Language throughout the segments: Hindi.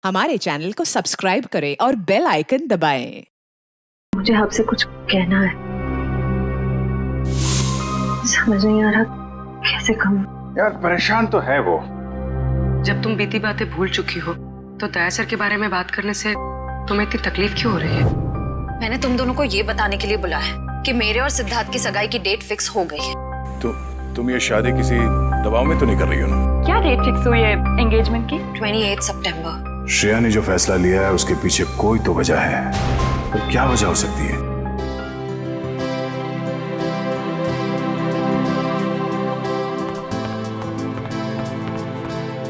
हमारे चैनल को सब्सक्राइब करें और बेल आइकन दबाएं। मुझे आपसे कुछ कहना है, समझ नहीं आ रहा कैसे कहूँ। यार परेशान तो है वो। जब तुम बीती बातें भूल चुकी हो तो दया सर के बारे में बात करने से तुम्हें इतनी तकलीफ क्यों हो रही है? मैंने तुम दोनों को ये बताने के लिए बुलाया है कि मेरे और सिद्धार्थ की सगाई की डेट फिक्स हो गई है। तुम ये शादी किसी दबाव में तो नहीं कर रही हो ना? क्या डेट फिक्स हुई है एंगेजमेंट की? 28 सितंबर। श्रेया ने जो फैसला लिया है उसके पीछे कोई तो वजह है। तो क्या वजह हो सकती है?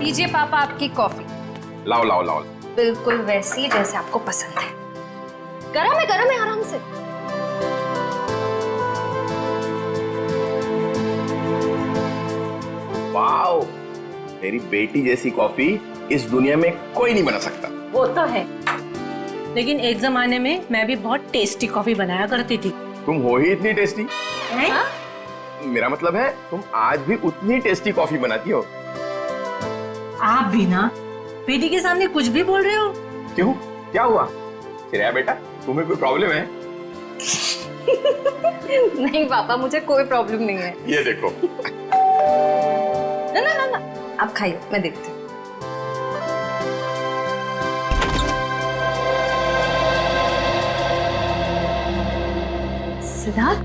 लीजिए पापा आपकी कॉफी। लाओ लाओ लाओ। बिल्कुल वैसी जैसे आपको पसंद है। गरम है आराम से। वाओ, मेरी बेटी जैसी कॉफी इस दुनिया में कोई नहीं बना सकता। वो तो है, लेकिन एक जमाने में मैं भी बहुत टेस्टी कॉफी बनाया करती थी। तुम हो ही इतनी टेस्टी। हाँ? मेरा मतलब है तुम आज भी उतनी टेस्टी कॉफी बनाती हो। आप भी ना बेटी के सामने कुछ भी बोल रहे हो। क्यों, क्या हुआ? श्रेया बेटा, तुम्हें कोई प्रॉब्लम है? नहीं पापा, मुझे कोई प्रॉब्लम नहीं है। ये देखो। ना आप खाइए, मैं देखती हूँ। सिद्धार्थ,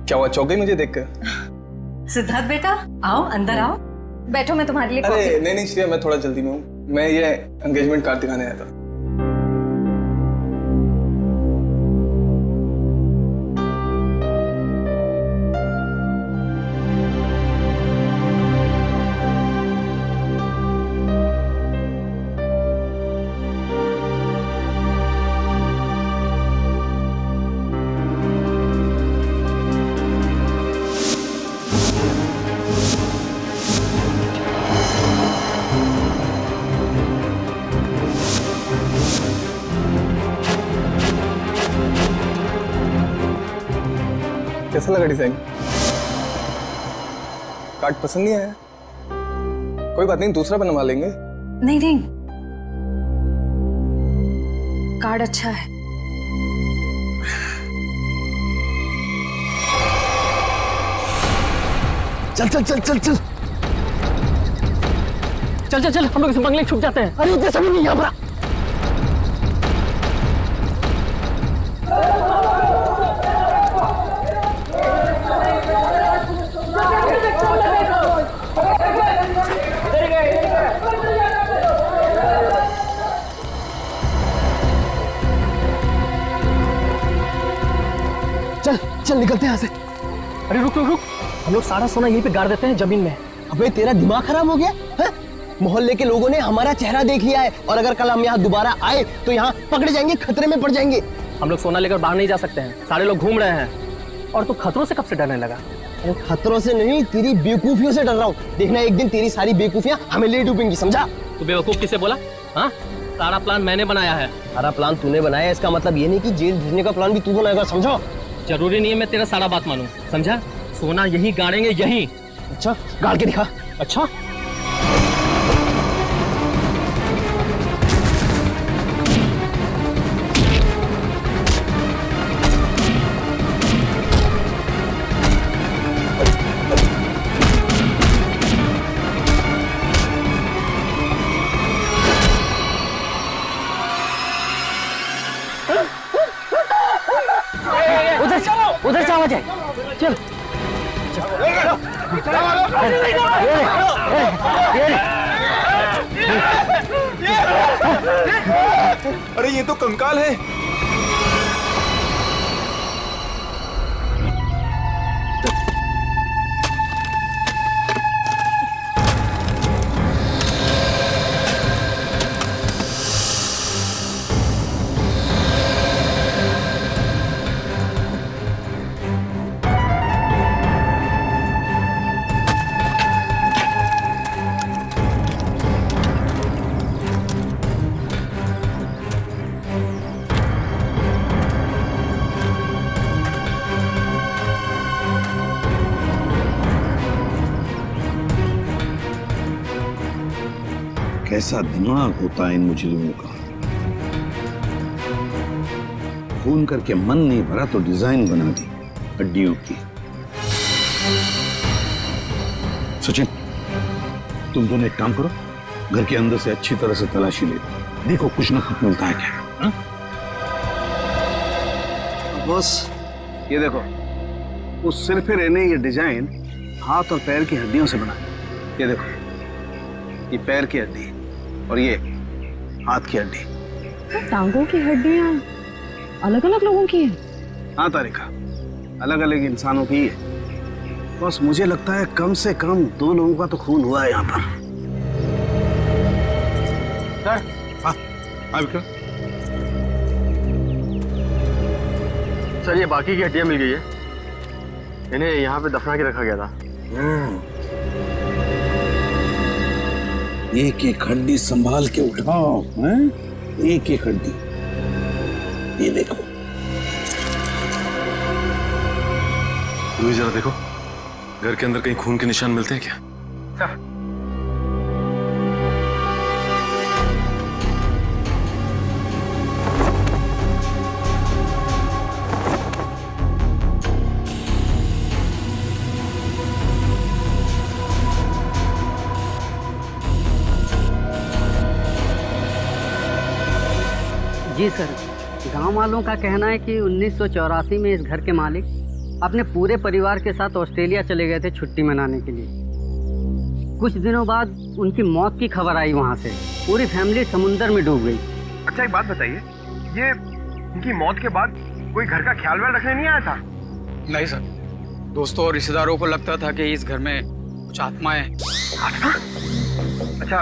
क्या हुआ, चौक गई मुझे देखकर? सिद्धार्थ बेटा आओ, अंदर आओ। बैठो, मैं तुम्हारे लिए अरे कॉफी। नहीं श्रेया, मैं थोड़ा जल्दी में हूँ। मैं ये एंगेजमेंट कार्ड दिखाने आया था। कैसा लगा डिजाइन? कार्ड पसंद नहीं आया? कोई बात नहीं, दूसरा बनवा लेंगे। नहीं, कार्ड अच्छा है। चल चल चल चल चल चल चल चल, हम लोग इस बंगले छुप जाते हैं। अरे उधर सभी नहीं, यहाँ पर। चल चल निकलते हैं यहाँ से। अरे रुक रुक रुक, हम लोग सारा सोना यहीं पे गाड़ देते हैं जमीन में। अबे तेरा दिमाग खराब हो गया है? मोहल्ले के लोगों ने हमारा चेहरा देख लिया है और अगर कल हम यहाँ दोबारा आए तो यहाँ पकड़े जाएंगे, खतरे में पड़ जाएंगे। हम लोग सोना लेकर बाहर नहीं जा सकते हैं, सारे लोग घूम रहे हैं। और तू खतरों से कब से डरने लगा? अरे खतरों से नहीं, तेरी बेवकूफियों से डर रहा हूँ। देखना एक दिन तेरी सारी बेवकूफियां हमें ले डूबेंगी, समझा? तू बेवकूफ किसे बोला? हाँ, सारा प्लान मैंने बनाया है। सारा प्लान तूने बनाया, इसका मतलब ये नहीं कि जेल भेजने का प्लान भी तू बनाएगा, समझो? जरूरी नहीं है मैं तेरा सारा बात मानूं, समझा? सोना यहीं गाड़ेंगे, यहीं। अच्छा, गाड़ के दिखा। अच्छा उधर से आवाज है। चल अरे ये तो कंकाल है। कैसा दिमाग होता है इन मुजरिमों का। खून करके मन नहीं भरा तो डिजाइन बना दी हड्डियों की। सचिन, तुम दोनों एक काम करो, घर के अंदर से अच्छी तरह से तलाशी ले देखो कुछ ना कुछ मिलता है क्या। बॉस ये देखो, उस सिर पे रहने ये डिजाइन हाथ और पैर की हड्डियों से बना। ये देखो, ये पैर की हड्डी और ये हाथ की हड्डी। टांगों की हड्डियां अलग अलग लोगों की हैं। हाँ तारिका, अलग अलग इंसानों की है। बस मुझे लगता है कम से कम 2 लोगों का तो खून हुआ है यहाँ पर। सर, हाँ विक्रम। सर ये बाकी की हड्डियां मिल गई है, इन्हें यहाँ पे दफना के रखा गया था। एक एक हड्डी संभाल के उठाओ, हैं? एक एक हड्डी। ये देखो, तुम्हें जरा देखो, घर के अंदर कहीं खून के निशान मिलते हैं क्या? जी सर, गांव वालों का कहना है कि 1984 में इस घर के मालिक अपने पूरे परिवार के साथ ऑस्ट्रेलिया चले गए थे छुट्टी मनाने के लिए। कुछ दिनों बाद उनकी मौत की खबर आई वहां से। पूरी फैमिली समुंदर में डूब गई। अच्छा एक बात बताइए, ये इनकी मौत के बाद कोई घर का ख्याल वाल रखने नहीं आया था? नहीं सर, दोस्तों और रिश्तेदारों को लगता था कि इस घर में कुछ आत्माएं। आत्मा? अच्छा,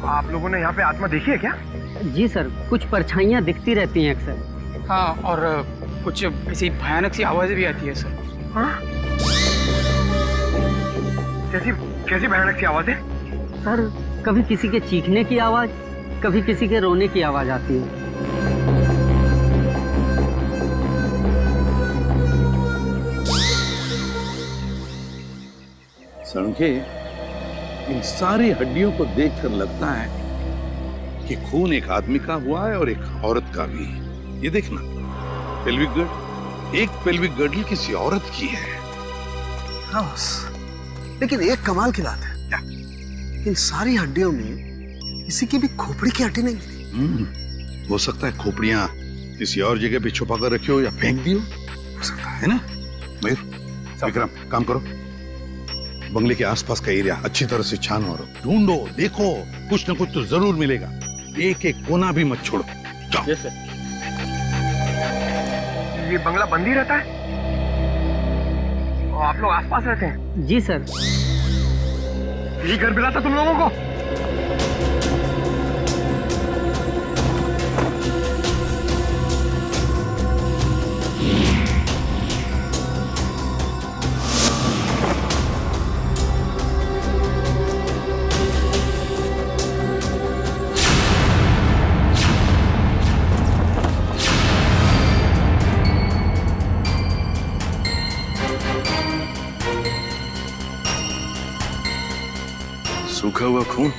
आप लोगों ने यहाँ पे आत्मा देखी है क्या? जी सर, कुछ परछाइयाँ दिखती रहती हैं अक्सर। हाँ, और कुछ ऐसी भयानक सी आवाजें भी आती है सर। हाँ? कैसी भयानक सी आवाजें? सर, कभी किसी के चीखने की आवाज, कभी किसी के रोने की आवाज आती है। सड़के, इन सारी हड्डियों को देखकर लगता है कि खून एक आदमी का हुआ है और एक औरत का भी। ये देखना, पेल्विक गर्ड, एक पेल्विक गर्डल किसी औरत की है। हाँ बस, लेकिन एक कमाल की बात है, क्या? इन सारी हड्डियों में किसी की भी खोपड़ी की हड्डी नहीं मिली। हो सकता है खोपड़ियां किसी और जगह पे छुपा कर रखी हो या फेंक दी हो सकता है ना। मयूर, विक्रम, काम करो, बंगले के आसपास का एरिया अच्छी तरह से छानो और ढूंढो, देखो, कुछ ना कुछ तो जरूर मिलेगा। एक एक कोना भी मत छोड़ो। जाओ। yes, ये बंगला बंद ही रहता है और आप लोग आसपास रहते हैं? जी सर। ये घर मिला था तुम लोगों को? सूखा हुआ खून।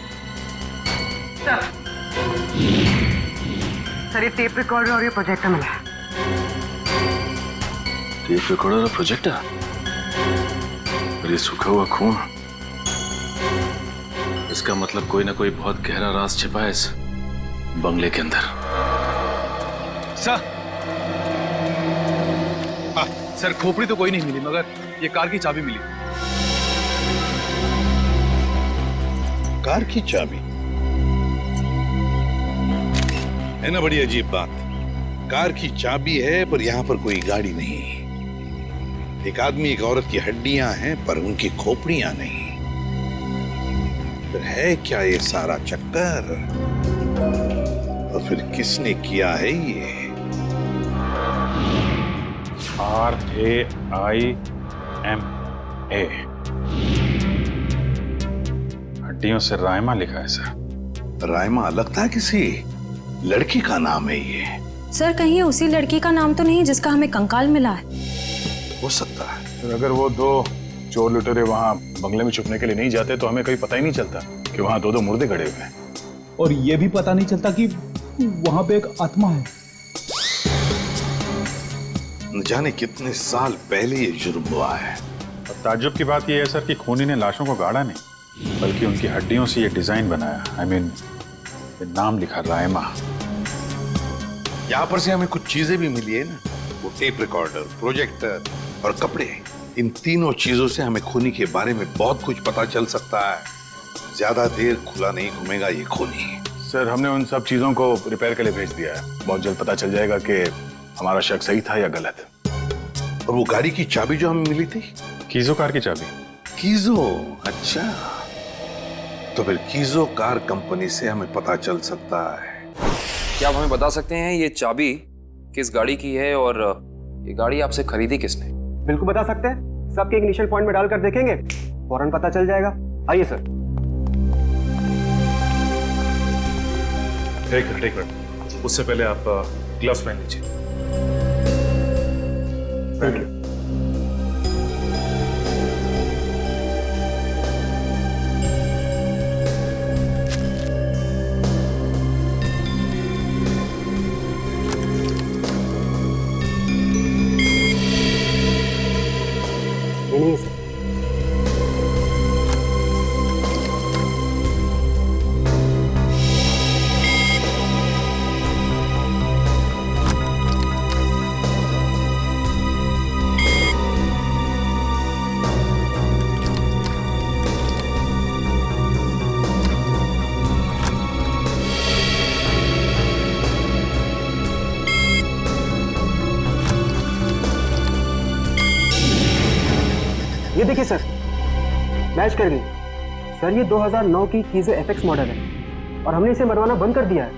सर ये टेप रिकॉर्डर और ये प्रोजेक्टर मिला है। टेप रिकॉर्डर और प्रोजेक्टर और ये सूखा हुआ खून, इसका मतलब कोई ना कोई बहुत गहरा राज छिपा है इस बंगले के अंदर। सर खोपड़ी तो कोई नहीं मिली, मगर ये कार की चाबी मिली। कार की चाबी है ना, बड़ी अजीब बात। कार की चाबी है पर यहाँ पर कोई गाड़ी नहीं। एक आदमी एक औरत की हड्डियां हैं पर उनकी खोपड़ियां नहीं। फिर है क्या ये सारा चक्कर? और फिर किसने किया है ये? RAIMA, हड्डियों से रायमा लिखा है सर। रायमा लगता है किसी लड़की का नाम है ये। सर कहीं उसी लड़की का नाम तो नहीं जिसका हमें कंकाल मिला है? हो सकता है। अगर वो 2 चोर लुटेरे वहां बंगले में छुपने के लिए नहीं जाते तो हमें कहीं पता ही नहीं चलता। कि वहां दो मुर्दे खड़े हुए हैं। और ये भी पता नहीं चलता कि वहां पे एक आत्मा है। न जाने कितने साल पहले ये जुर्म हुआ है। और ताज्जुब की बात यह है सर कि खूनी ने लाशों को गाड़ा नहीं, बल्कि उनकी हड्डियों से ये डिजाइन बनाया। I mean, ये नाम लिखा रायमा। यहाँ पर से हमें कुछ चीजें भी मिली है ना, वो टेप रिकॉर्डर, प्रोजेक्टर और कपड़े। इन तीनों चीजों से हमें खूनी के बारे में बहुत कुछ पता चल सकता है। ज्यादा देर खुला नहीं घूमेगा ये खूनी। सर हमने उन सब चीजों को रिपेयर के लिए भेज दिया है। बहुत जल्द पता चल जाएगा कि हमारा शक सही था या गलत। और वो गाड़ी की चाबी जो हमें मिली थी, कीजो कार की चाबी। कीजो, अच्छा। तो फिर कीजो कार कंपनी से हमें पता चल सकता है। क्या आप हमें बता सकते हैं ये चाबी किस गाड़ी की है और ये गाड़ी आपसे खरीदी किसने? बिल्कुल बता सकते हैं। सबके इनिशियल पॉइंट में डालकर देखेंगे, फौरन पता चल जाएगा। आइए सर। एक मिनट, उससे पहले आप ग्लव्स पहन लीजिए। Thank you. नहीं सर। ये देखिए सर, मैच कर गई। सर ये 2009 की कीजो एफएक्स मॉडल है और हमने इसे बनवाना बंद कर दिया है।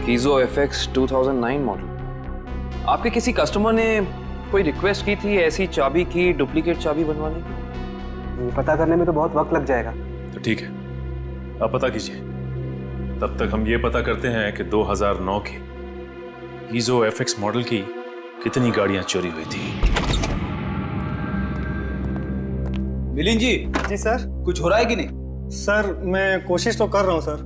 कीजो एफएक्स 2009 मॉडल। आपके किसी कस्टमर ने कोई रिक्वेस्ट की थी ऐसी चाबी की डुप्लीकेट चाबी बनवाने की? पता करने में तो बहुत वक्त लग जाएगा। तो ठीक है, आप पता कीजिए। तब तक हम ये पता करते हैं कि 2009 के कीजो एफएक्स मॉडल की कितनी गाड़ियां चोरी हुई थी। मिलिंद जी। जी सर। कुछ हो रहा है कि नहीं? सर मैं कोशिश तो कर रहा हूं सर।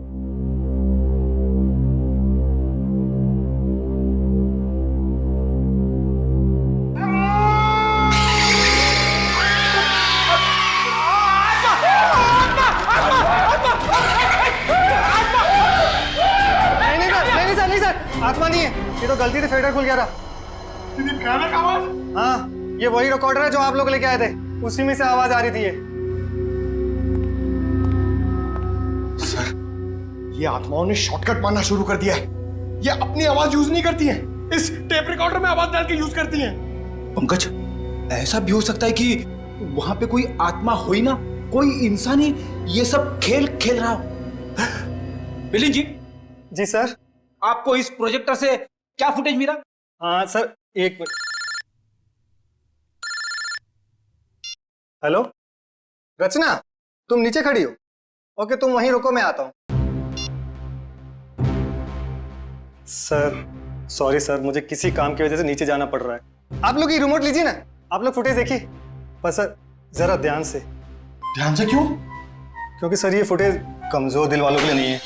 नहीं सर, आत्मा नहीं है। ये तो गलती से फेडर खुल गया था। हाँ, ये वही रिकॉर्डर है जो आप लोग लेके आए थे। उसी में से आवाज आ रही थी। सर, ये आत्माओं ने शॉर्टकट मारना शुरू कर दिया है। ये अपनी आवाज यूज नहीं करती हैं, इस टेप रिकॉर्डर में आवाज डाल के यूज करती हैं। पंकज, ऐसा भी हो सकता है कि वहां पे कोई आत्मा हो ही ना, कोई इंसान ही ये सब खेल खेल रहा हो। मिलिंद जी। जी सर। आपको इस प्रोजेक्टर से क्या फुटेज मिला? हाँ सर, एक मिनट। हेलो रचना, तुम नीचे खड़ी हो? ओके, तुम वहीं रुको, मैं आता हूं। सर सॉरी सर, मुझे किसी काम की वजह से नीचे जाना पड़ रहा है। आप लोग ये रिमोट लीजिए ना, आप लोग फुटेज देखिए। पर सर जरा ध्यान से। ध्यान से क्यों? क्योंकि सर ये फुटेज कमजोर दिल वालों के लिए नहीं है।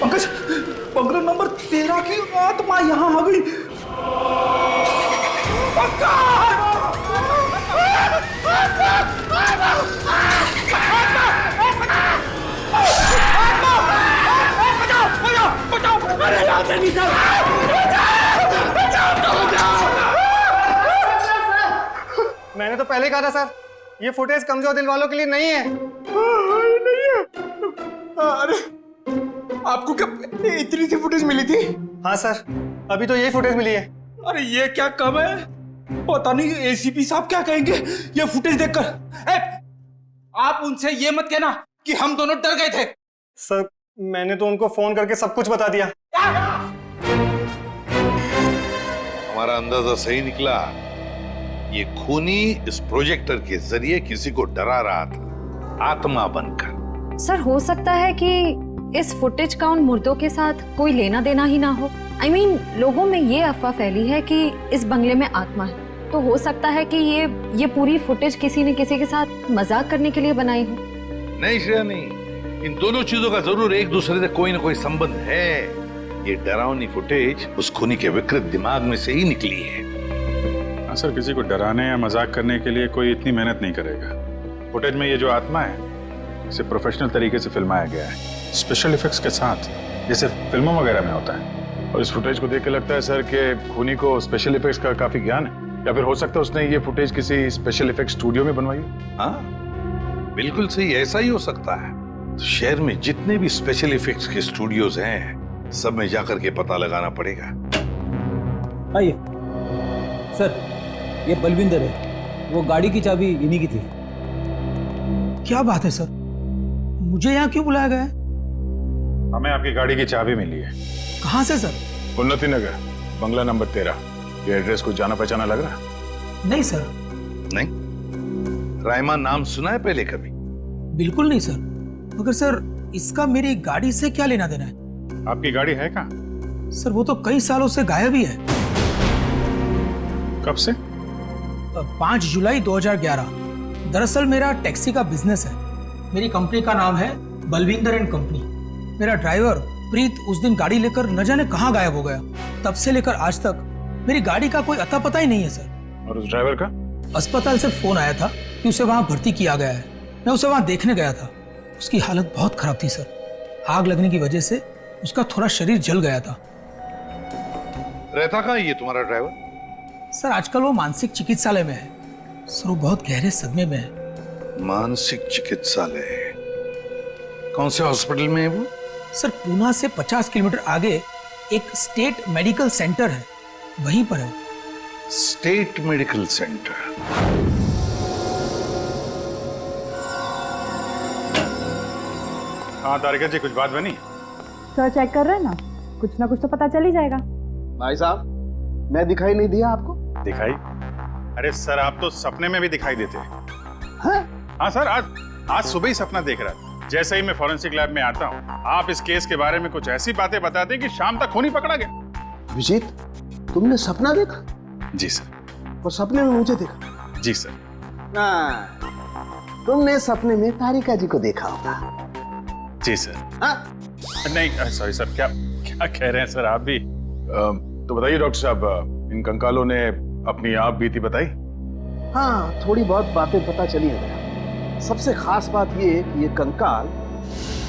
पंकज, बंगला नंबर 13 की आत्मा यहाँ आ गई। मैंने तो पहले कहा था सर, ये फुटेज कमजोर दिल वालों के लिए नहीं है। नहीं है। अरे आपको क्या इतनी सी फुटेज मिली थी? हाँ सर, अभी तो यही फुटेज मिली है। अरे ये क्या कम है? पता नहीं एसीपी साहब क्या कहेंगे ये फुटेज देखकर। आप उनसे ये मत कहना कि हम दोनों डर गए थे। सर मैंने तो उनको फोन करके सब कुछ बता दिया। हमारा अंदाजा सही निकला। ये खूनी इस प्रोजेक्टर के जरिए किसी को डरा रहा था, आत्मा बनकर। सर हो सकता है कि इस फुटेज का उन मुर्दों के साथ कोई लेना देना ही ना हो। I mean, लोगों में ये अफवाह फैली है कि इस बंगले में आत्मा है, तो हो सकता है कि ये पूरी फुटेज किसी ने किसी के साथ मजाक करने के लिए बनाई हो। नहीं श्रेया नहीं, इन दोनों चीजों का जरूर एक दूसरे से कोई ना कोई संबंध है। ये डरावनी फुटेज उस खूनी के विकृत दिमाग में से ही निकली है। हाँ सर, किसी को डराने या मजाक करने के लिए कोई इतनी मेहनत नहीं करेगा। फुटेज में ये जो आत्मा है इसे प्रोफेशनल तरीके से फिल्माया गया है, स्पेशल इफेक्ट्स के साथ, जैसे फिल्मों वगैरह में होता है। और इस फुटेज को देख के लगता है सर कि खूनी को स्पेशल इफेक्ट्स का काफी ज्ञान है, या फिर हो सकता है उसने ये फुटेज किसी स्पेशल इफेक्ट्स स्टूडियो में बनवाई। हाँ बिल्कुल सही, ऐसा ही हो सकता है। तो शहर में जितने भी स्पेशल इफेक्ट्स के स्टूडियोज हैं, सब में जाकर के पता लगाना पड़ेगा। आइए सर, ये बलविंदर है, वो गाड़ी की चाबी इन्हीं की थी। क्या बात है सर, मुझे यहाँ क्यों बुलाया गया है? हमें आपकी गाड़ी की चाबी मिली है। कहाँ से सर? उन्नति नगर, बंगला नंबर 13। ये एड्रेस को जाना पहचाना लग रहा? नहीं सर। नहीं? रायमा नाम सुना है पहले कभी? बिल्कुल नहीं सर। मगर सर इसका मेरी गाड़ी से क्या लेना देना है? आपकी गाड़ी है कहाँ? सर वो तो कई सालों से गायब ही है। कब से? 5 जुलाई 2011। दरअसल मेरा टैक्सी का बिजनेस है। मेरी कंपनी का नाम है बलविंदर एंड कंपनी। मेरा ड्राइवर प्रीत उस दिन गाड़ी लेकर न जाने कहाँ गायब हो गया। तब से लेकर आज तक मेरी गाड़ी का कोई अता पता ही नहीं है सर। और उस ड्राइवर का? अस्पताल से फोन आया था कि उसे वहां भर्ती किया गया है। मैं उसे वहां देखने गया था। उसकी हालत बहुत खराब थी सर। आग लगने की वजह से उसका थोड़ा शरीर जल गया था। रहता कहाँ ये तुम्हारा ड्राइवर? सर आजकल वो मानसिक चिकित्सालय में है। सर वो बहुत गहरे सदमे में है। मानसिक चिकित्सालय? कौन से हॉस्पिटल में है वो? सर पूना से 50 किलोमीटर आगे एक स्टेट मेडिकल सेंटर है, वहीं पर है। State medical centre? हाँ तारिका जी, कुछ बात बनी? सर चेक कर रहे हैं ना, कुछ ना कुछ तो पता चल ही जाएगा। भाई साहब, मैं दिखाई नहीं दिया आपको? दिखाई? अरे सर आप तो सपने में भी दिखाई देते हैं। हाँ सर, आज सुबह ही सपना देख रहा था। जैसे ही मैं फॉरेंसिक लैब में आता हूँ, आप इस केस के बारे में कुछ ऐसी बातें बताते हैं कि शाम तक खूनी पकड़ा गया। विजीत, तुमने सपना देखा? जी सर। और सपने में मुझे देखा? जी सर। तुमने सपने में तारिका जी को देखा होगा। जी सर। नहीं सॉरी सर, क्या कह रहे हैं सर आप भी? तो बताइए डॉक्टर साहब, इन कंकालों ने अपनी आप बीती बताई? हाँ, थोड़ी बहुत बातें पता चली है। सबसे खास बात ये है कि ये कंकाल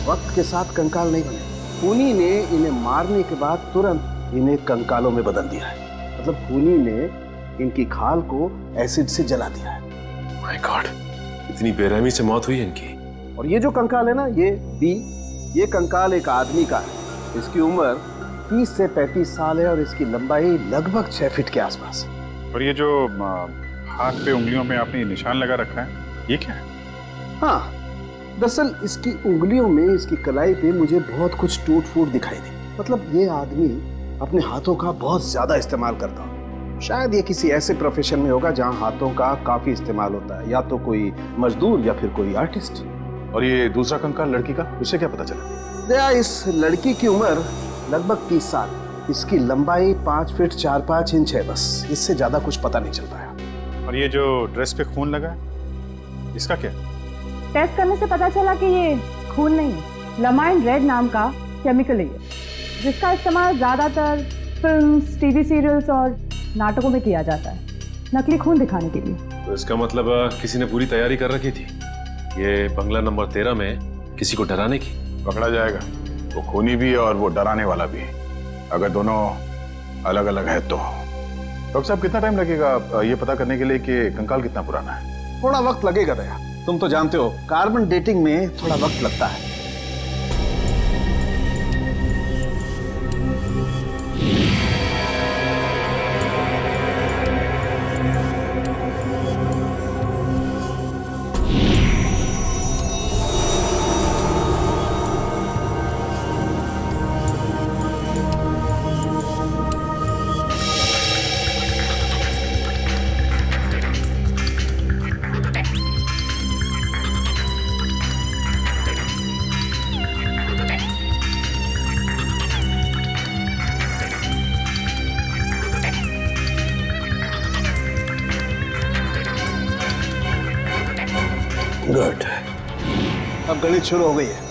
वक्त के साथ कंकाल नहीं बने। खूनी ने इन्हें मारने के बाद तुरंत इन्हें कंकालों में बदल दिया है। मतलब खूनी ने इनकी खाल को एसिड से जला दिया है। माय गॉड, इतनी बेरहमी से मौत हुई इनकी। और ये जो कंकाल है ना, ये कंकाल एक आदमी का है। इसकी उम्र 30 से 35 साल है और इसकी लंबाई लगभग 6 फीट के आसपास है। और ये जो हाथ पे उंगलियों में आपने निशान लगा रखा है, ये क्या है? हाँ, दरअसल इसकी उंगलियों में, इसकी कलाई पे मुझे बहुत कुछ टूट फूट दिखाई दी। मतलब ये आदमी अपने हाथों का बहुत ज्यादा इस्तेमाल करता है। शायद ये किसी ऐसे प्रोफेशन में होगा जहाँ हाथों का काफी इस्तेमाल होता है, या तो कोई मजदूर या फिर कोई आर्टिस्ट। और ये दूसरा कंकाल लड़की का, उसे क्या पता चला? दया, इस लड़की की उम्र लगभग 30 साल। इसकी लंबाई 5 फीट 4-5 इंच है, बस इससे ज्यादा कुछ पता नहीं चल पाया। और ये जो ड्रेस पे खून लगा है, इसका क्या? टेस्ट करने से पता चला कि ये खून नहीं है, लमाइन रेड नाम का केमिकल है, जिसका इस्तेमाल ज्यादातर फिल्म्स, टीवी सीरियल्स और नाटकों में किया जाता है, नकली खून दिखाने के लिए। तो इसका मतलब किसी ने पूरी तैयारी कर रखी थी, ये बंगला नंबर 13 में किसी को डराने की। पकड़ा जाएगा, वो खूनी भी और वो डराने वाला भी, अगर दोनों अलग अलग है तो। डॉक्टर साहब, कितना टाइम लगेगा ये पता करने के लिए कि कंकाल कितना पुराना है? थोड़ा वक्त लगेगा दया, तुम तो जानते हो कार्बन डेटिंग में थोड़ा वक्त लगता है। गणित शुरू हो गई है।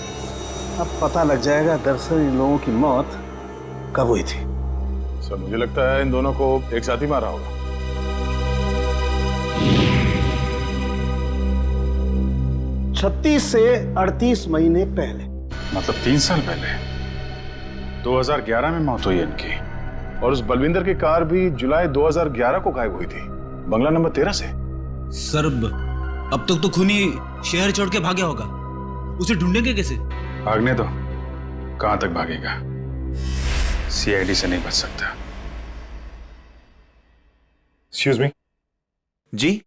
अब पता लग जाएगा दरअसल इन लोगों की मौत कब हुई थी। सर मुझे लगता है इन दोनों को एक साथ ही मारा होगा। छत्तीस से 38 महीने पहले, मतलब 3 साल पहले 2011 में मौत हुई इनकी। और उस बलविंदर की कार भी जुलाई 2011 को गायब हुई थी, बंगला नंबर 13 से। सर अब तक तो खूनी शहर छोड़ के भागा होगा, उसे ढूंढेंगे कैसे? भागने दो, कहां तक भागेगा? सीआईडी से नहीं बच सकता। Excuse me. जी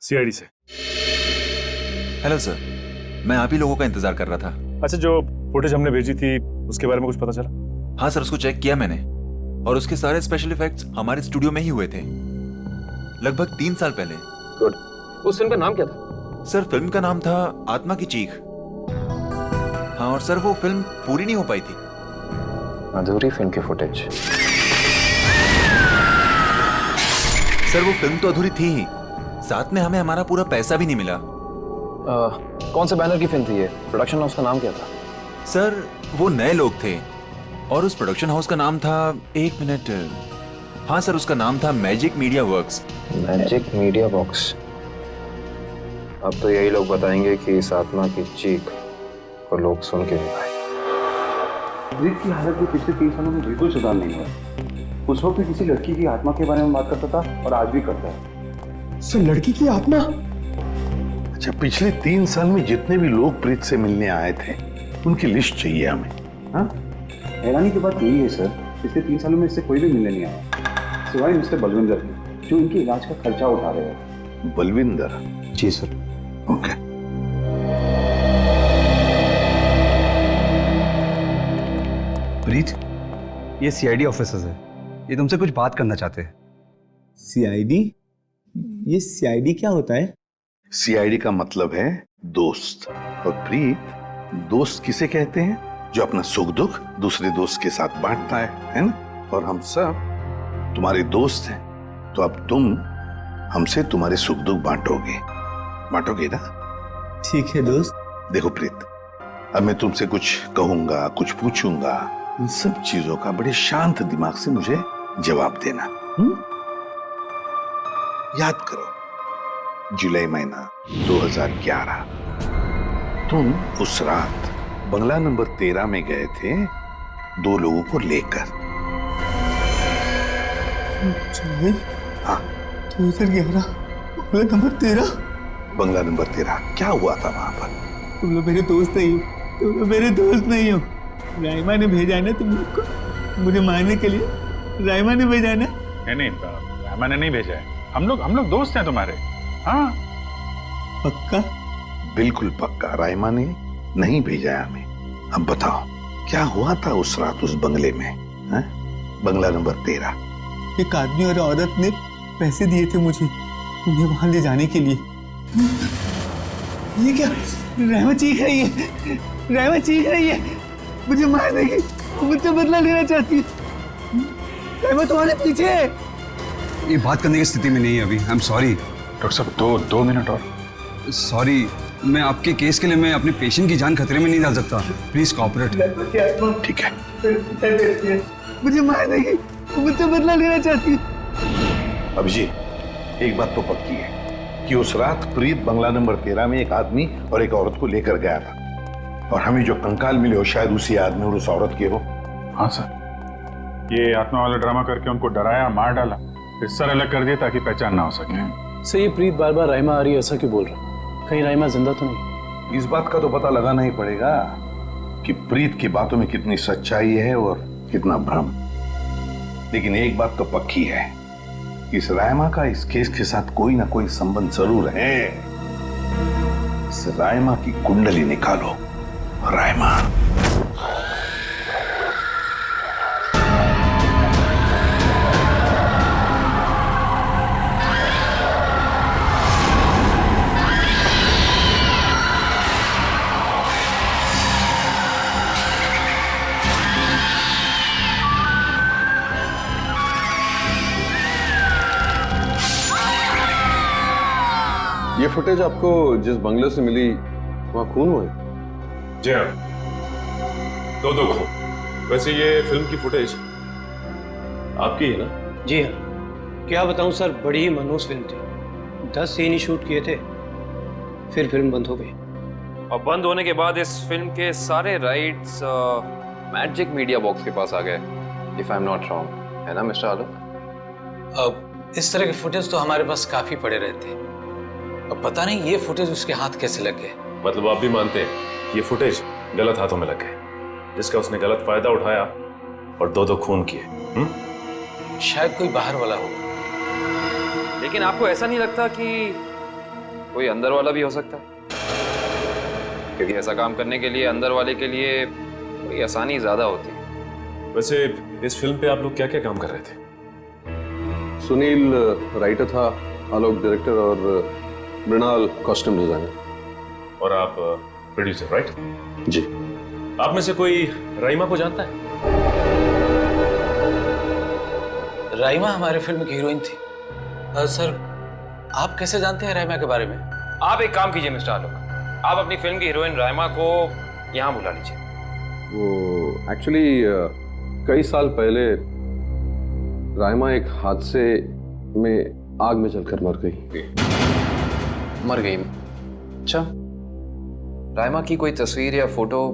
सीआईडी से। हेलो सर, मैं आप ही लोगों का इंतजार कर रहा था। अच्छा, जो फुटेज हमने भेजी थी उसके बारे में कुछ पता चला? हाँ सर, उसको चेक किया मैंने और उसके सारे स्पेशल इफेक्ट्स हमारे स्टूडियो में ही हुए थे, लगभग 3 साल पहले। गुड। उस फिल्म का नाम क्या था? सर फिल्म का नाम था आत्मा की चीख। हाँ, और सर वो फिल्म पूरी नहीं हो पाई थी। अधूरी फिल्म की फुटेज। सर वो फिल्म तो अधूरी थी ही, साथ में हमें हमारा पूरा पैसा भी नहीं मिला। कौन से बैनर की फिल्म थी ये? प्रोडक्शन हाउस का नाम क्या था? सर वो नए लोग थे और उस प्रोडक्शन हाउस का नाम था, 1 मिनट, हाँ सर उसका नाम था magic media works. Magic media box. अब तो यही लोग बताएंगे कि इस आत्मा की चीख को लोग सुन के नहीं पाए। ब्रिक की हालत में पिछले 3 सालों में बिल्कुल सुधार नहीं हुआ। उस वक्त किसी लड़की की आत्मा के बारे में बात करता था और आज भी करता है। सर लड़की की आत्मा? अच्छा, पिछले 3 साल में जितने भी लोग प्रीत से मिलने आए थे उनकी लिस्ट चाहिए हमें। हाँ, हैरानी की बात यही है सर, पिछले 3 सालों में इससे कोई भी मिलने नहीं आया सिवाय मिस्टर बलविंदर के, जो इनके इलाज का खर्चा उठा रहे हैं। बलविंदर? जी सर। ओके। प्रीत, ये सीआईडी ऑफिसर्स है, ये तुमसे कुछ बात करना चाहते हैं। सीआईडी? ये सीआईडी क्या होता है? सीआईडी का मतलब है दोस्त। और प्रीत, दोस्त किसे कहते हैं? जो अपना सुख दुख दूसरे दोस्त के साथ बांटता है ना? और हम सब तुम्हारे दोस्त हैं, तो अब तुम हमसे तुम्हारे सुख दुख बांटोगे ना? ठीक है दोस्त। देखो प्रीत, अब मैं तुमसे कुछ कहूंगा, कुछ पूछूंगा, इन सब चीजों का बड़े शांत दिमाग से मुझे जवाब देना। याद करो, जुलाई महीना 2011, तुम उस रात बंगला नंबर 13 में गए थे 2 लोगों को लेकर। हाँ, 2011 बंगला नंबर 13? बंगला नंबर 13। क्या हुआ था वहां पर? तुम लोग मेरे दोस्त नहीं हो, तुम लोग मेरे दोस्त नहीं हो। राइमा ने भेजा है ना तुम लोग को मुझे मारने के लिए? राइमा ने भेजा है ना? नहीं, राइमा ने नहीं भेजा है। हम लोग दोस्त हैं तुम्हारे। हाँ पक्का? बिल्कुल पक्का, राइमा ने नहीं भेजा है हमें। अब बताओ क्या हुआ था उस रात उस बंगले में, है? बंगला नंबर 13। एक आदमी और औरत ने पैसे दिए थे मुझे उन्हें वहां ले जाने के लिए। ये क्या? राइमा चीख रही है, राइमा चीख रही है, मुझे मार देगी, मुझसे बदला लेना चाहती है। राइमा तुम्हारे पीछे है। ये बात करने की स्थिति में नहीं है अभी। आई एम सॉरी डॉक्टर साहब, 2 मिनट और। सॉरी, मैं आपके केस के लिए मैं अपने पेशेंट की जान खतरे में नहीं डाल सकता। Please cooperate. ठीक है। मुझे मार देगी, मुझसे बदला लेना चाहती है। अभिजीत, एक बात तो पक्की है कि उस रात प्रीत बंगला नंबर 13 में एक आदमी और एक औरत को लेकर गया था, और हमें जो कंकाल मिले हो शायद उसी आदमी और उस औरत के हो। हाँ सर, ये आत्मा वाला ड्रामा करके उनको डराया, मार डाला, फिर सर अलग कर दिया ताकि पहचान ना हो सके। सर ये प्रीत बार बार राइमा आ रही है ऐसा क्यों बोल रहा? कहीं राइमा जिंदा तो नहीं? इस बात का तो पता लगाना ही पड़ेगा कि प्रीत की बातों में कितनी सच्चाई है और कितना भ्रम। लेकिन एक बात तो पक्की है, इस राइमा का इस केस के साथ कोई ना कोई संबंध जरूर है। इस राइमा की कुंडली निकालो। राइमा, ये फुटेज आपको जिस बंगले से मिली वहाँ खून हुआ है? जी हाँ, दो खून। वैसे ये फिल्म की फुटेज आपकी है ना? जी हाँ, क्या बताऊं सर, बड़ी ही मनहूस फिल्म थी। 10 सीन ही शूट किए थे, फिर फिल्म बंद हो गई। और बंद होने के बाद इस फिल्म के सारे राइट्स मैजिक मीडिया बॉक्स के पास आ गए, if I am not wrong, है ना मिस्टर आलोक? अब इस तरह के फुटेज तो हमारे पास काफी पड़े रहते हैं। अब पता नहीं ये फुटेज उसके हाथ कैसे लग गए। मतलब आप भी मानते हैं कि ये फुटेज गलत हाथों में लग गए, जिसका उसने गलत फायदा उठाया और दो खून किए? शायद कोई बाहर वाला हो। लेकिन आपको ऐसा नहीं लगता कि कोई अंदर वाला भी हो सकता है? क्योंकि ऐसा काम करने के लिए अंदर वाले के लिए कोई आसानी ज्यादा होती है। वैसे इस फिल्म पे आप लोग क्या क्या काम कर रहे थे? सुनील राइटर था, आलोक डायरेक्टर और मृणाल कॉस्ट्यूम डिजाइनर। और आप प्रोड्यूसर, राइट? जी। आप में से कोई राइमा को जानता है? राइमा हमारे फिल्म की हीरोइन थी। सर, आप कैसे जानते हैं राइमा के बारे में? आप एक काम कीजिए मिस्टर आलोक, आप अपनी फिल्म की हीरोइन राइमा को यहाँ बुला लीजिए। वो एक्चुअली कई साल पहले राइमा एक हादसे में आग में जलकर मर गई। मर गई? अच्छा, राइमा की कोई तस्वीर या फोटो?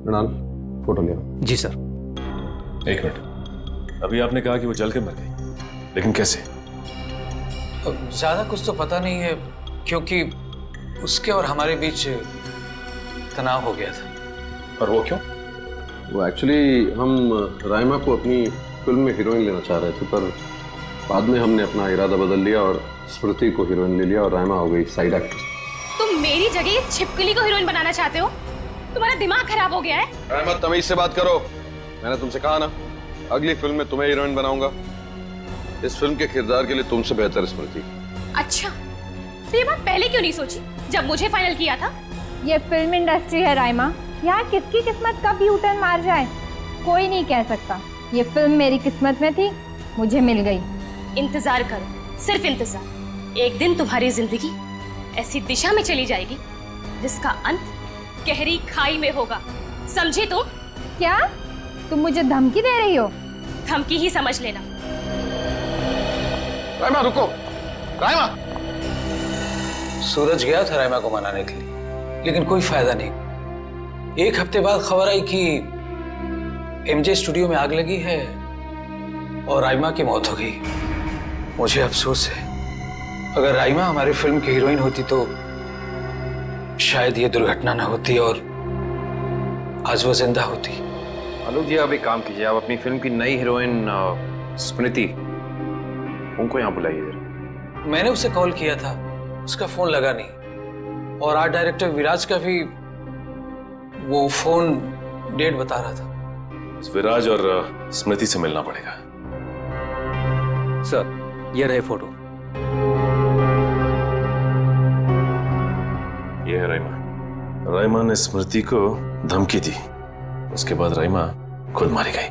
मृणाल, फोटो ले आओ। जी सर। एक मिनट, अभी आपने कहा कि वो जल के मर गई, लेकिन कैसे? ज्यादा कुछ तो पता नहीं है, क्योंकि उसके और हमारे बीच तनाव हो गया था। और वो क्यों? वो एक्चुअली हम राइमा को अपनी फिल्म में हीरोइन लेना चाह रहे थे, पर बाद में हमने अपना इरादा बदल लिया और स्मृति को हीरोइन ले लिया और राइमा हो गई साइड एक्ट्रेस। तुम मेरी जगह ये छिपकली को हीरोइन बनाना चाहते हो? तुम्हारा दिमाग खराब हो गया है? राइमा, तमीज से बात करो। मैंने तुमसे कहा ना, अगली फिल्म में तुम्हें हीरोइन बनाऊंगा। इस फिल्म के किरदार के लिए तुमसे बेहतर स्मृति। अच्छा, तो ये बात पहले क्यों नहीं सोची जब मुझे फाइनल किया था? ये फिल्म इंडस्ट्री है राइमा, यहाँ किसकी किस्मत कब यू टर्न मार जाए कोई नहीं कह सकता। ये फिल्म मेरी किस्मत में थी, मुझे मिल गई। इंतजार करो, सिर्फ इंतजार। एक दिन तुम्हारी जिंदगी ऐसी दिशा में चली जाएगी जिसका अंत गहरी खाई में होगा, समझे तुम? क्या तुम मुझे धमकी दे रही हो? धमकी ही समझ लेना। राइमा रुको, राइमा। सूरज गया था राइमा को मनाने के लिए, लेकिन कोई फायदा नहीं। एक हफ्ते बाद खबर आई कि एमजे स्टूडियो में आग लगी है और राइमा की मौत हो गई। मुझे अफसोस है, अगर राइमा हमारी फिल्म की हीरोइन होती तो शायद ये दुर्घटना ना होती और आज वो जिंदा होती। आलोक जी, आप एक काम कीजिए, आप अपनी फिल्म की नई हीरोइन स्मृति, उनको यहाँ बुलाइए जरा। मैंने उसे कॉल किया था, उसका फोन लगा नहीं, और आर्ट डायरेक्टर विराज का भी वो फोन डेट बता रहा था। विराज और स्मृति से मिलना पड़ेगा। सर, ये रहे फोटो। ये है राइमा। राइमा ने स्मृति को धमकी दी, उसके बाद राइमा खुद मारी गई।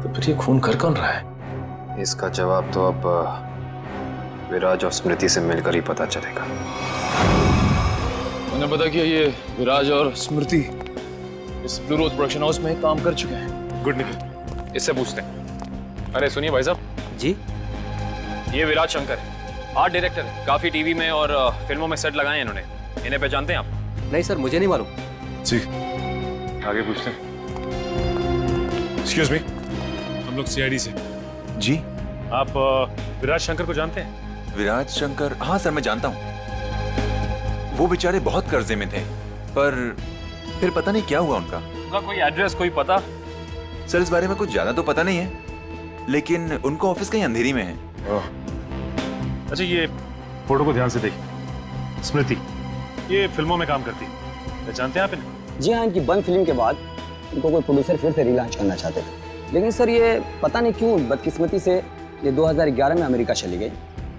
तो फिर ये खून कर कौन रहा है? इसका जवाब तो अब विराज और स्मृति से मिलकर ही पता चलेगा। मैंने पता किया, ये विराज और स्मृति इस ब्लू रोज प्रोडक्शन हाउस में काम कर चुके हैं। गुड निकल, इससे पूछते हैं। अरे सुनिए भाई साहब जी, ये विराज शंकर है, आर्ट डायरेक्टर है, काफी टीवी में और फिल्मों में सेट लगाए हैं इन्होंने। इन्हें पहचानते हैं आप? नहीं सर, मुझे नहीं मालूम। जी, आगे पूछते हैं। एक्सक्यूज मी, हम लोग सीआईडी से। जी। आप विराज शंकर को जानते हैं? विराज शंकर? हाँ सर, मैं जानता हूँ। वो बेचारे बहुत कर्जे में थे, पर फिर पता नहीं क्या हुआ उनका। उनका कोई एड्रेस, कोई पता? सर, इस बारे में कुछ ज्यादा तो पता नहीं है, लेकिन उनका ऑफिस कहीं अंधेरी में है। अच्छा, ये फोटो को ध्यान से देखिए। स्मृति ये फिल्मों में काम करती है, पहचानते हैं आप इन्हें? जी हाँ, इनकी बंद फिल्म के बाद इनको कोई प्रोड्यूसर फिर से रिलॉन्च करना चाहते थे, लेकिन सर ये पता नहीं क्यों बदकिस्मती से ये 2011 में अमेरिका चली गई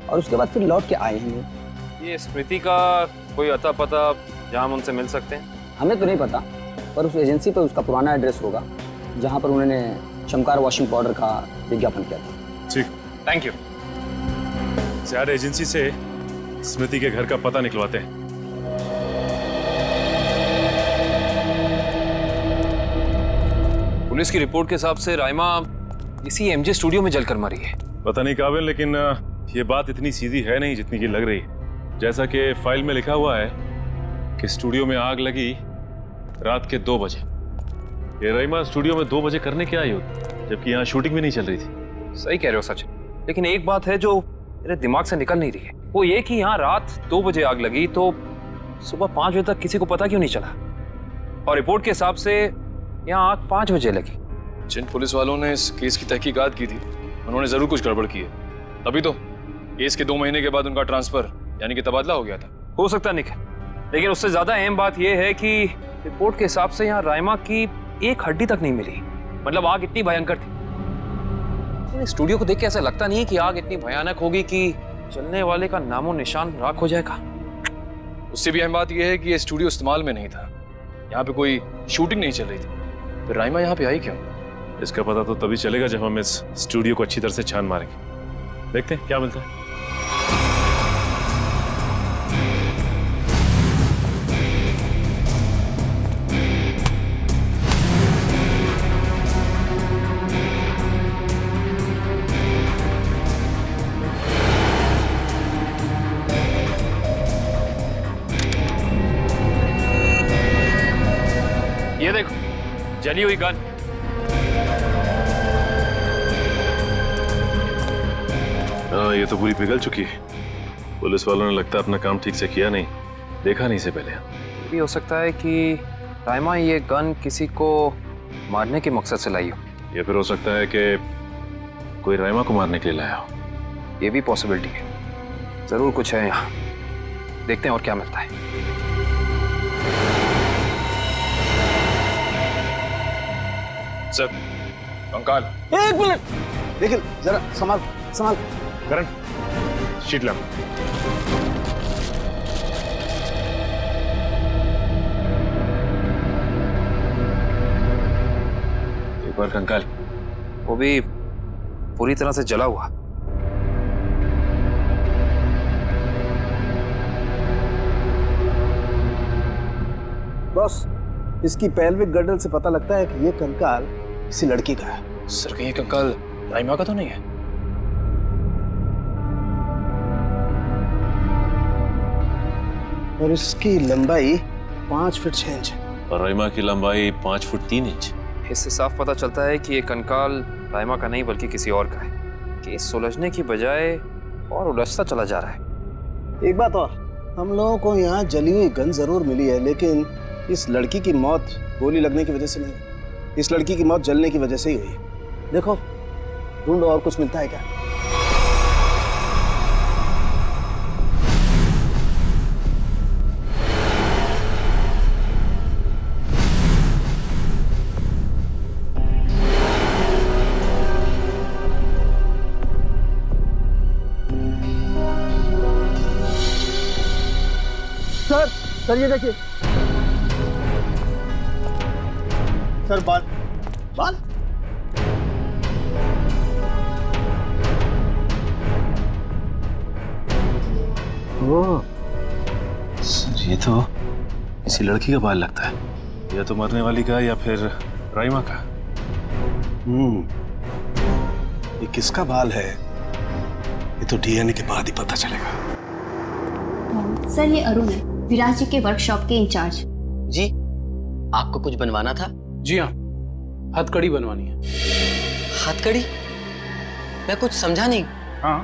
और उसके बाद फिर लौट के आए हैं। ये स्मृति का कोई अता पता जहाँ हम उनसे मिल सकते हैं? हमें तो नहीं पता, पर उस एजेंसी पर उसका पुराना एड्रेस होगा जहाँ पर उन्होंने चमकार वॉशिंग पाउडर का विज्ञापन किया था। ठीक, थैंक यू। यार एजेंसी से स्मृति के घर का पता निकलवाते हैं। पुलिस की रिपोर्ट के हिसाब से राइमा इसी एमजे स्टूडियो में जलकर मरी है। पता नहीं काबिल, लेकिन ये बात इतनी सीधी है नहीं जितनी की लग रही है। जैसा कि फाइल में लिखा हुआ है कि स्टूडियो में आग लगी रात के 2 बजे। ये राइमा स्टूडियो में 2 बजे करने क्या आई होती, जबकि यहाँ शूटिंग भी नहीं चल रही थी। सही कह रहे हो सचिन, लेकिन एक बात है जो मेरे दिमाग से निकल नहीं रही है, वो ये कि यहाँ रात 2 बजे आग लगी तो सुबह 5 बजे तक किसी को पता क्यों नहीं चला? और रिपोर्ट के हिसाब से यहाँ आग 5 बजे लगी। जिन पुलिस वालों ने इस केस की तहकीकात की थी उन्होंने जरूर कुछ गड़बड़ की है, तभी तो केस के 2 महीने के बाद उनका ट्रांसफर यानी कि तबादला हो गया था। हो सकता है निखिल, लेकिन उससे ज्यादा अहम बात यह है कि रिपोर्ट के हिसाब से यहाँ राइमा की एक हड्डी तक नहीं मिली। मतलब आग इतनी भयंकर थी, स्टूडियो को देख के ऐसा लगता नहीं कि आग इतनी भयानक होगी कि चलने वाले का नामो निशान राख हो जाएगा। उससे भी अहम बात यह है कि ये स्टूडियो इस्तेमाल में नहीं था, यहाँ पे कोई शूटिंग नहीं चल रही थी। फिर राइमा यहाँ पे आई क्यों? इसका पता तो तभी चलेगा जब हम इस स्टूडियो को अच्छी तरह से छान मारेंगे। देखते हैं क्या मिलता है। ये देखो, जली हुई गन। हाँ, ये तो पूरी पिघल चुकी है। पुलिस वालों ने लगता है अपना काम ठीक से किया नहीं, देखा नहीं से पहले। ये भी हो सकता है कि राइमा ये गन किसी को मारने के मकसद से लाई हो, या फिर हो सकता है कि कोई राइमा को मारने के लिए लाया हो। ये भी पॉसिबिलिटी है। जरूर कुछ है यहाँ, देखते हैं और क्या मिलता है। सर, कंकाल। 1 मिनट, देखिए जरा संभाल संभाल। करण, शीट ला। एक बार कंकाल, वो भी पूरी तरह से जला हुआ। बॉस, इसकी पेल्विक गर्डल से पता लगता है कि ये कंकाल किसी लड़की का है। सर, कहीं ये कंकाल राइमा का तो नहीं है? और इसकी लंबाई 5 फीट 6 इंच है। और राइमा की लंबाई 5 फुट 3 इंच। इससे साफ पता चलता है कि ये कंकाल राइमा का नहीं बल्कि किसी और का है। केस सुलझने की बजाय और उलझता चला जा रहा है। एक बात और, हम लोगों को यहाँ जली हुई गन जरूर मिली है, लेकिन इस लड़की की मौत गोली लगने की वजह से नहीं, इस लड़की की मौत जलने की वजह से ही हुई। देखो, ढूंढो और कुछ मिलता है क्या। सर ये देखिए सर, बाल बाल। सर, ये तो किसी लड़की का बाल लगता है, या तो मरने वाली का या फिर राइमा का। ये किसका बाल है ये तो डीएनए के बाद ही पता चलेगा। सर, ये अरुण है, विराज जी के वर्कशॉप के इंचार्ज। जी, आपको कुछ बनवाना था? जी हाँ, हथकड़ी बनवानी है। हथकड़ी? मैं कुछ समझा नहीं। हाँ,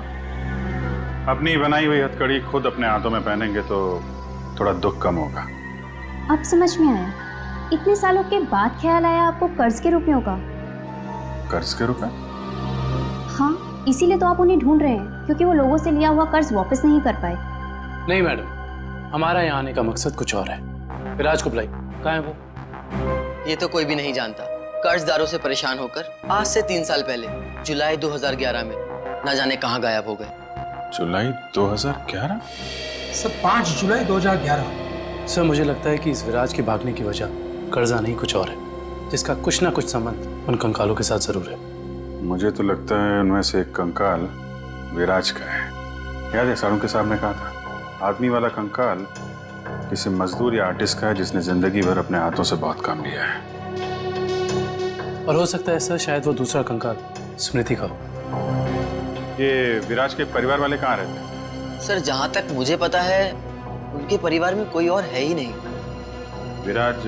अपनी बनाई हुई हथकड़ी खुद अपने हाथों में पहनेंगे तो थोड़ा दुख कम होगा। अब समझ में आया, इतने सालों के बाद ख्याल आया आपको कर्ज के रूप में होगा। कर्ज के रूप में? हाँ, इसीलिए तो आप उन्हें ढूंढ रहे हैं, क्योंकि वो लोगों से लिया हुआ कर्ज वापस नहीं कर पाए। नहीं मैडम, हमारा यहाँ आने का मकसद कुछ और है। विराज को बुलाई, कहाँ है वो? ये तो कोई भी नहीं जानता। कर्जदारों से परेशान होकर आज से 3 साल पहले जुलाई 2011 में ना जाने कहाँ गायब हो गए। जुलाई 2011? सर, 5 जुलाई 2011। सर, मुझे लगता है कि इस विराज के भागने की वजह कर्जा नहीं कुछ और है, जिसका कुछ ना कुछ संबंध उन कंकालों के साथ जरूर है। मुझे तो लगता है उनमें से एक कंकाल विराज का है। याद है सारुण के साहब ने कहा था, आदमी वाला कंकाल किसी मजदूर या आर्टिस्ट का है जिसने जिंदगी भर अपने हाथों से बहुत काम लिया है। और हो सकता है सर शायद वो दूसरा कंकाल स्मृति का हो। ये विराज के परिवार वाले कहाँ रहते हैं? सर जहां तक मुझे पता है उनके परिवार में कोई और है ही नहीं। विराज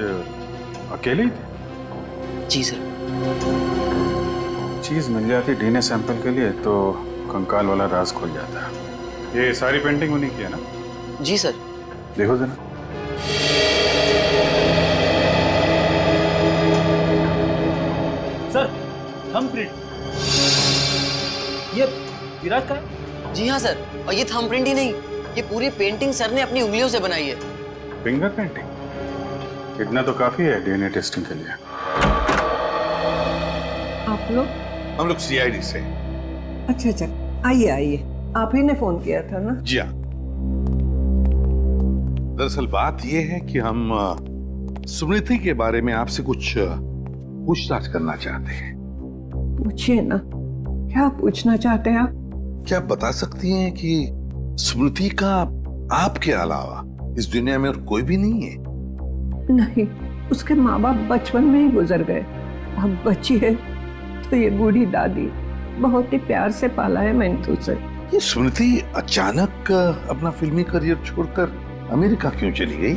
अकेले ही थे? जी सर। चीज मिल जाती डीएनए सैंपल के लिए तो कंकाल वाला राज खुल जाता। ये सारी पेंटिंग उन्हीं की है ना? जी सर। देखो जरा। सर थंबप्रिंट ये विराज का है? जी हाँ सर, और ये थंबप्रिंट ही नहीं, ये पूरी पेंटिंग सर ने अपनी उंगलियों से बनाई है। Finger painting? इतना तो काफी है डीएनए टेस्टिंग के लिए। आप लोग? हम लोग सीआईडी से। अच्छा अच्छा, आइए आइए, आप ही ने फोन किया था ना? जी हाँ। दरअसल बात यह है कि हम स्मृति के बारे में आपसे कुछ पूछताछ करना चाहते हैं। पूछिए ना, क्या पूछना चाहते हैं आप? क्या आप बता सकती हैं कि स्मृति का आपके अलावा इस दुनिया में और कोई भी नहीं है? नहीं, उसके माँ बाप बचपन में ही गुजर गए। अब बची है तो ये बूढ़ी दादी, बहुत ही प्यार से पाला है मैंने तो उसे। ये स्मृति अचानक अपना फिल्मी करियर छोड़कर अमेरिका क्यों चली गई?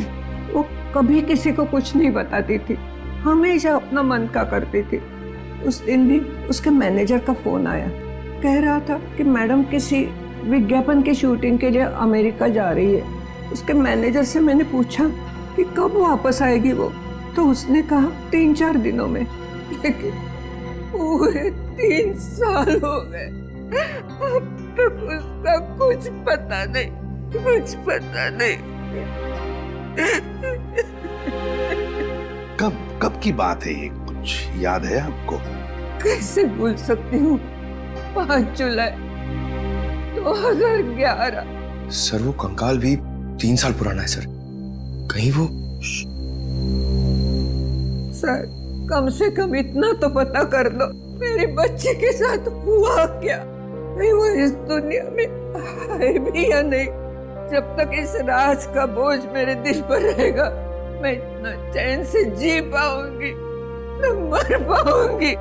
वो कभी किसी को कुछ नहीं बताती थी, हमेशा अपना मन का करती थी। उस दिन भी उसके मैनेजर का फोन आया, कह रहा था कि मैडम किसी विज्ञापन की शूटिंग के लिए अमेरिका जा रही है। उसके मैनेजर से मैंने पूछा कि कब वापस आएगी वो, तो उसने कहा 3-4 दिनों में। लेकिन पूरे 3 साल हो गए, अब तक उसका कुछ पता नहीं, कुछ पता नहीं। कब की बात है ये, कुछ याद है आपको? कैसे भूल सकती हूँ, 5 जुलाई 2011। सर वो कंकाल भी 3 साल पुराना है सर, कहीं वो। सर कम से कम इतना तो पता कर लो, मेरी बच्ची के साथ हुआ क्या? कहीं वो इस दुनिया में है भी या नहीं? जब तक इस राज का बोझ मेरे दिल पर रहेगा, मैं इतना चैन से जी पाऊंगी, न मर पाऊंगी।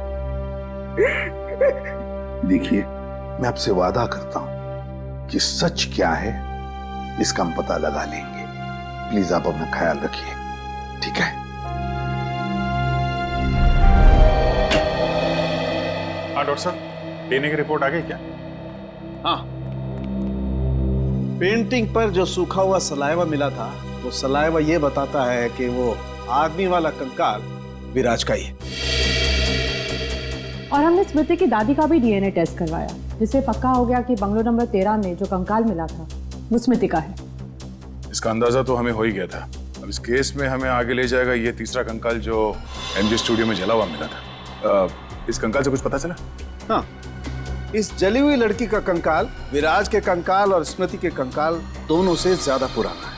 देखिए, मैं आपसे वादा करता हूं कि सच क्या है इसका हम पता लगा लेंगे। प्लीज आप अपना ख्याल रखिए, ठीक है? हाँ डॉक्टर साहब, डीएनए की रिपोर्ट आ गई क्या? हाँ, पेंटिंग पर जो सूखा हुआ सलाइवा मिला था, वो सलाइवा ये बताता है कि वो आदमी वाला कंकाल विराज का ही है। और हमने स्मृति की दादी का भी डीएनए टेस्ट करवाया, जिससे पक्का हो गया कि बंगलो नंबर 13 में जो कंकाल मिला था वो स्मृति का है। इसका अंदाजा तो हमें हो ही गया था। अब इस केस में हमें आगे ले जाएगा ये तीसरा कंकाल जो एमजी स्टूडियो में जला हुआ मिला था। इस कंकाल से कुछ पता चला? हाँ, इस जली हुई लड़की का कंकाल विराज के कंकाल और स्मृति के कंकाल दोनों से ज्यादा पुराना है।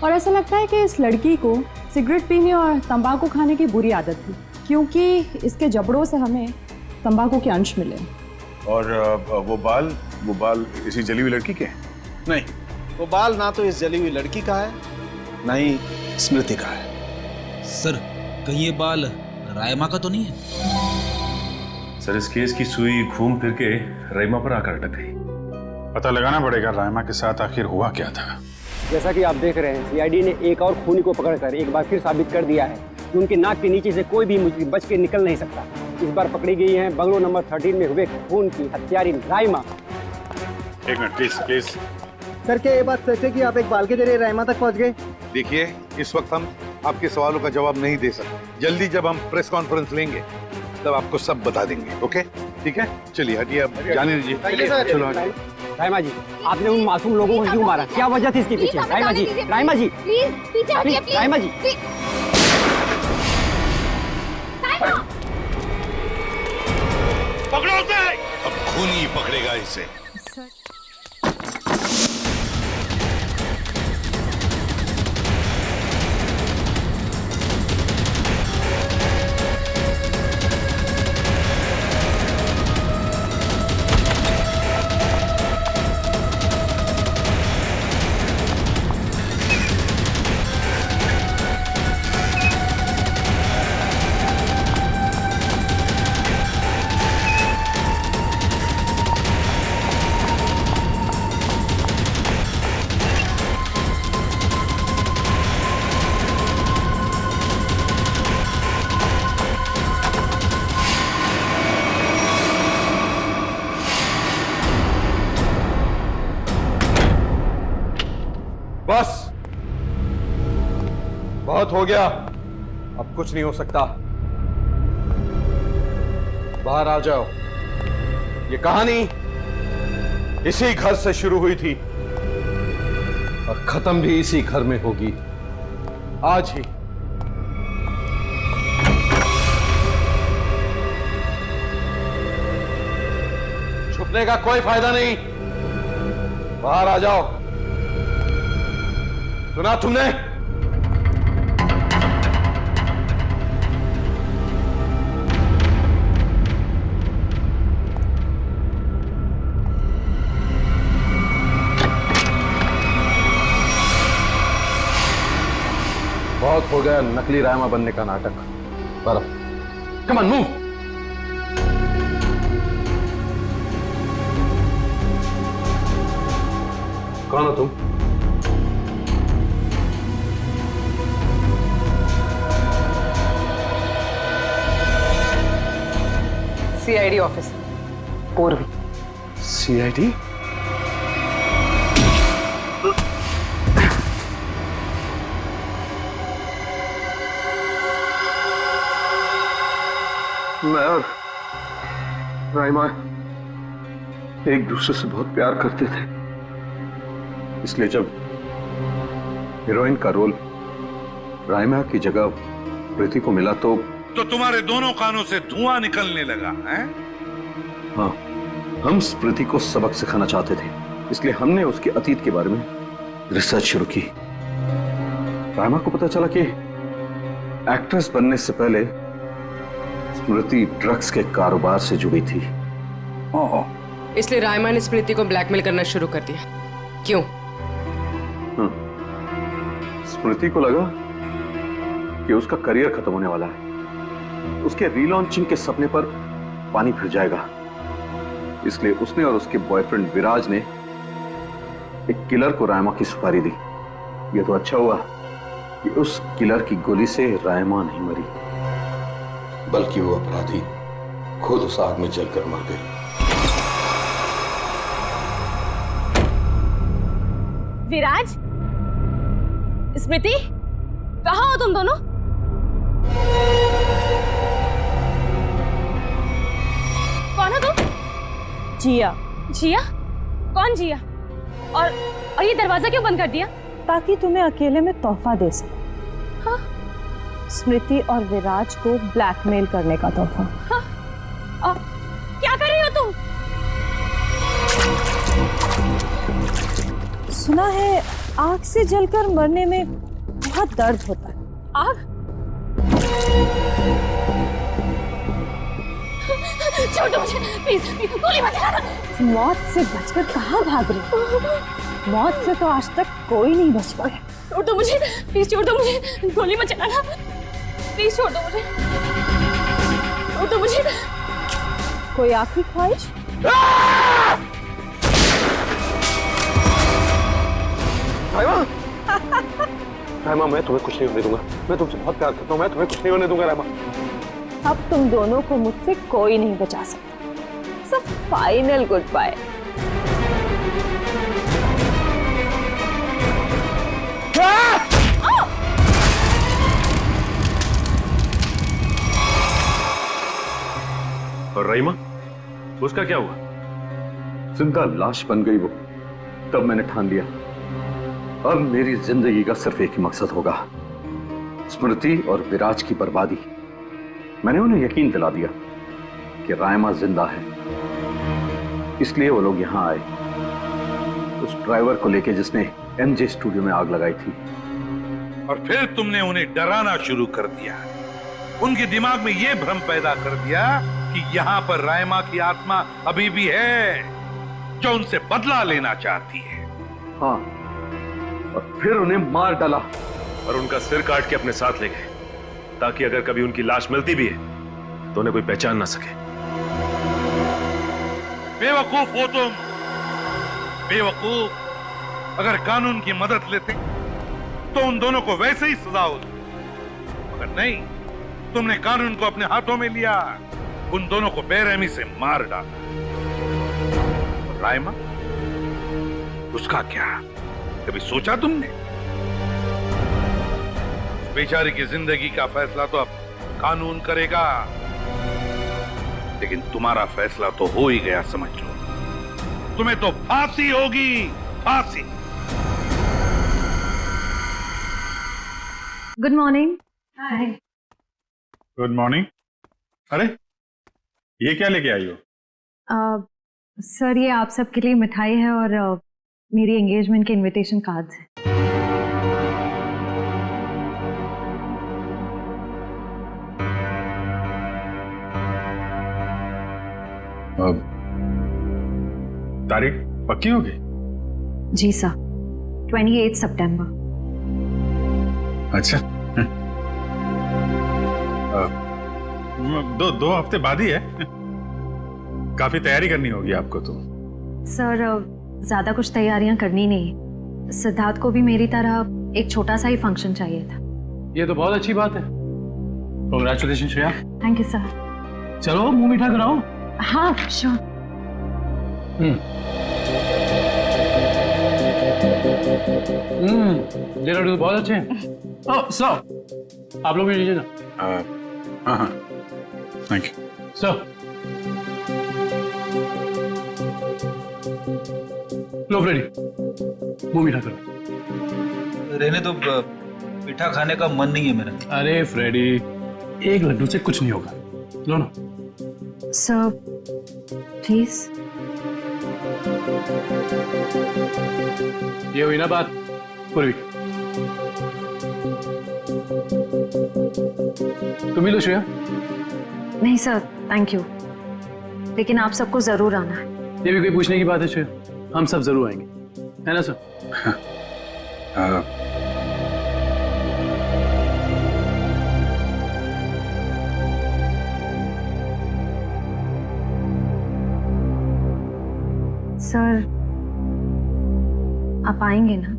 और ऐसा लगता है कि इस लड़की को सिगरेट पीने और तंबाकू खाने की बुरी आदत थी, क्योंकि इसके जबड़ों से हमें तंबाकू के अंश मिले। और वो बाल इसी जली हुई लड़की के? नहीं, वो बाल ना तो इस जली हुई लड़की का है, ना ही स्मृति का है। सर कहीं ये बाल रायमा का तो नहीं है? सर इस केस की सुई घूम फिर के रायमा पर आकर अटक गई। पता लगाना पड़ेगा रायमा के साथ आखिर हुआ क्या था। जैसा कि आप देख रहे हैं, सीआईडी ने एक और खूनी को पकड़कर एक बार फिर साबित कर दिया है कि उनके नाक के नीचे से कोई भी मुजरिम बच के निकल नहीं सकता। इस बार पकड़ी गई है बंगलो नंबर 13 में हुए खून की हत्यारी रायमा। एक मिनट प्लीज। सर क्या ये बात सच है कि आप एक बाल के जरिए रायमा तक पहुंच गए? देखिए, इस वक्त हम आपके सवालों का जवाब नहीं दे सकते। जल्दी जब हम प्रेस कॉन्फ्रेंस लेंगे तब आपको सब बता देंगे। ओके, ठीक है? चलिए हटिए, अब जाने दीजिए। चलो हटिए। रायमा जी, आपने उन मासूम लोगों को क्यों मारा? क्या वजह थी इसके पीछे? रायमा जी, रायमा जी, प्लीज पीछे हटिए, प्लीज। रायमा जी, पकड़ो उसे। अब खूनी पकड़ेगा इसे। बस, बहुत हो गया, अब कुछ नहीं हो सकता। बाहर आ जाओ। ये कहानी इसी घर से शुरू हुई थी और खत्म भी इसी घर में होगी, आज ही। छुपने का कोई फायदा नहीं, बाहर आ जाओ। सुना तुमने? बहुत हो गया नकली रायमा बनने का नाटक। पर कम ऑन मूव। कौन हो तुम? सीआईडी ऑफिसर पूर्वी। सीआईडी? मैं और राइमा एक दूसरे से बहुत प्यार करते थे, इसलिए जब हीरोइन का रोल राइमा की जगह प्रीति को मिला तो तुम्हारे दोनों कानों से धुआं निकलने लगा है? हाँ, हम स्मृति को सबक सिखाना चाहते थे, इसलिए हमने उसके अतीत के बारे में रिसर्च शुरू की। राइमा को पता चला कि एक्ट्रेस बनने से पहले स्मृति ड्रग्स के कारोबार से जुड़ी थी। इसलिए रायमा ने स्मृति को ब्लैकमेल करना शुरू कर दिया। क्यों? स्मृति को लगा कि उसका करियर खत्म होने वाला है, उसके रीलॉन्चिंग के सपने पर पानी फिर जाएगा, इसलिए उसने और उसके बॉयफ्रेंड विराज ने एक किलर को रायमा की सुपारी दी। यह तो अच्छा हुआ कि उस किलर की गोली से रायमा नहीं मरी, बल्कि वो अपराधी खुद उस आग में जलकर मर गई। विराज, स्मृति, कहाँ हो तुम दोनों? कौन हो तुम? जिया। जिया? कौन जिया? और ये दरवाजा क्यों बंद कर दिया? ताकि तुम्हें अकेले में तोहफा दे सके। हाँ? स्मृति और विराज को ब्लैकमेल करने का तोहफा। हाँ? क्या कर रही हो तुम? सुना है आग से जलकर मरने में बहुत दर्द होता है। आग? छोड़ दो मुझे, प्लीज, गोली मत चलाना। मौत से बचकर कहाँ भाग रही हो? मौत से तो आज तक कोई नहीं बच पाया। छोड़ दो मुझे, प्लीज छोड़ दो मुझे, गोली मत चलाना, प्लीज छोड़ दो मुझे, छोड़ दो मुझे। कोई आखिरी ख्वाहिश? रायमा, मैं तुम्हें कुछ नहीं होने दूंगा। मैं तुमसे बहुत प्यार करता हूँ, मैं तुम्हें कुछ नहीं होने दूंगा रायमा। अब तुम दोनों को मुझसे कोई नहीं बचा सकता। सब फाइनल गुड बाय। और रहीमा, उसका क्या हुआ? जिंदा लाश बन गई वो। तब मैंने ठान लिया, अब मेरी जिंदगी का सिर्फ एक ही मकसद होगा, स्मृति और विराज की बर्बादी। मैंने उन्हें यकीन दिला दिया कि रायमा जिंदा है, इसलिए वो लोग यहां आए, उस ड्राइवर को लेके जिसने एमजे स्टूडियो में आग लगाई थी। और फिर तुमने उन्हें डराना शुरू कर दिया, उनके दिमाग में यह भ्रम पैदा कर दिया कि यहां पर रायमा की आत्मा अभी भी है, जो उनसे बदला लेना चाहती है। हाँ, और फिर उन्हें मार डाला और उनका सिर काट के अपने साथ ले गए, ताकि अगर कभी उनकी लाश मिलती भी है तो उन्हें कोई पहचान ना सके। बेवकूफ हो तुम, बेवकूफ। अगर कानून की मदद लेते तो उन दोनों को वैसे ही सजा होती, मगर नहीं, तुमने कानून को अपने हाथों में लिया, उन दोनों को बेरहमी से मार डाला। और रायमा, उसका क्या? कभी सोचा तुमने? बेचारी की जिंदगी का फैसला तो अब कानून करेगा, लेकिन तुम्हारा फैसला तो हो ही गया, समझ लो। तुम्हें तो फांसी होगी, फांसी। Good morning. Hi. Good morning. अरे ये क्या लेके आई हो? सर ये आप सबके लिए मिठाई है और मेरी एंगेजमेंट के इनविटेशन कार्ड्स हैं। तारीख पक्की होगी? जी सर, 28 सितंबर। अच्छा। दो हफ्ते बाद ही है। काफी तैयारी करनी होगी आपको तो। सर ज्यादा कुछ तैयारियां करनी नहीं, सिद्धार्थ को भी मेरी तरह एक छोटा सा ही फंक्शन चाहिए था। ये तो बहुत अच्छी बात है। Congratulation Shreya. Thank you sir. चलो मुंह मीठा कराओ। हाँ श्योर। डिनर तो बहुत अच्छे हैं। ओह सर, आप लोग भी लीजिए ना। हाँ, थैंक यू सर। लो फ्रेडी, मुंह मीठा करो। रहने तो मीठा खाने का मन नहीं है मेरा। अरे फ्रेडी, एक लड्डू से कुछ नहीं होगा, लो ना। Sir please. ये हुई ना बात पूर्वी। तुम भी लो श्रेया। नहीं सर थैंक यू, लेकिन आप सबको जरूर आना है। ये भी कोई पूछने की बात है श्रेया? हम सब जरूर आएंगे, है ना सर? सर आप आएंगे ना?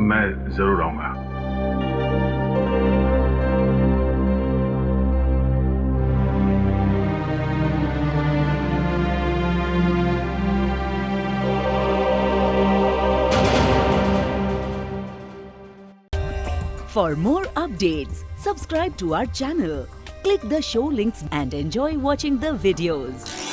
मैं जरूर आऊंगा। For more updates, subscribe to our channel, click the show links and enjoy watching the videos.